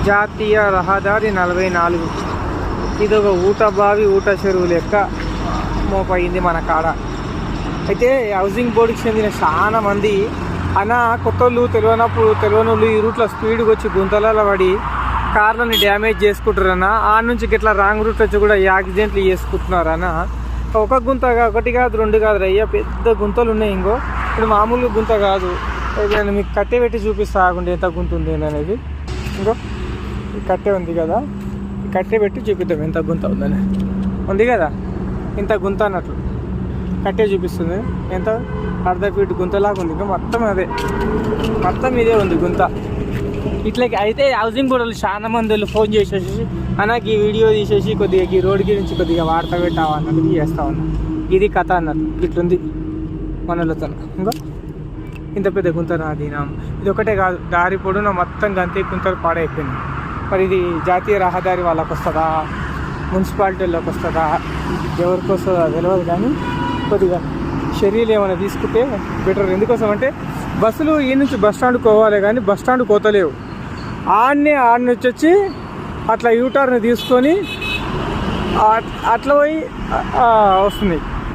జాతీయ రహదారి 44. ఇది ఒక ఊట బావి ఊట చెరువు లెక్క మోపయింది మన కాడ. అయితే హౌసింగ్ బోర్డుకి చెందిన చాలా మంది అన్న కొత్తోళ్ళు తెలియనోళ్ళు ఈ రూట్లో స్పీడ్గా వచ్చి గుంతలలో పడి కార్లని డ్యామేజ్ చేసుకుంటారన్న. ఆ నుంచి ఇట్లా రాంగ్ రూట్ వచ్చి కూడా యాక్సిడెంట్లు చేసుకుంటున్నారన్న. ఒక గుంత ఒకటి కాదు 2 కాదు అయ్యా, పెద్ద గుంతలు ఉన్నాయి. ఇంకో ఇప్పుడు మామూలు గుంత కాదు, నేను మీకు కట్టె పెట్టి చూపిస్తా ఆగుండి ఎంత గుంత ఉంది అనేది. ఇంకో ఈ కట్టె ఉంది కదా, ఈ కట్టె పెట్టి చూపిద్దాం ఎంత గుంత ఉందని. ఉంది కదా ఇంత గుంత అన్నట్లు కట్టే చూపిస్తుంది. ఎంత అర్ధ ఫీట్ గుంతలాగా ఉంది. ఇంకా మొత్తం ఇదే ఉంది గుంత. ఇట్లా అయితే హౌసింగ్ బోర్డులు చాలా మంది వాళ్ళు ఫోన్ చేసేసి అన్నకి ఈ వీడియో తీసేసి కొద్దిగా ఈ రోడ్డు గురించి కొద్దిగా వార్త పెట్టావా అన్నట్టు చేస్తా ఉన్నా. ఇది కథ అన్నట్టు ఇట్లుంది మనలతో. ఇంకా ఇంత పెద్ద గుంత నాది. ఇది ఒకటే కాదు, దారి పొడున మొత్తం గంతే గుంతలు పాడైపోయింది. మరి ఇది జాతీయ రహదారి వాళ్ళకి వస్తుందా, మున్సిపాలిటీలోకి వస్తుందా, ఎవరికి వస్తుందా తెలియదు. కానీ కొద్దిగా చర్యలు ఏమైనా తీసుకుంటే బెటర్. ఎందుకోసం అంటే బస్సులు ఈ నుంచి బస్ స్టాండ్కి పోవాలి కానీ బస్ స్టాండ్కి పోతలేవు. ఆడ నుంచి వచ్చి అట్లా యూటర్న్ తీసుకొని అట్లా పోయి వస్తున్నాయి.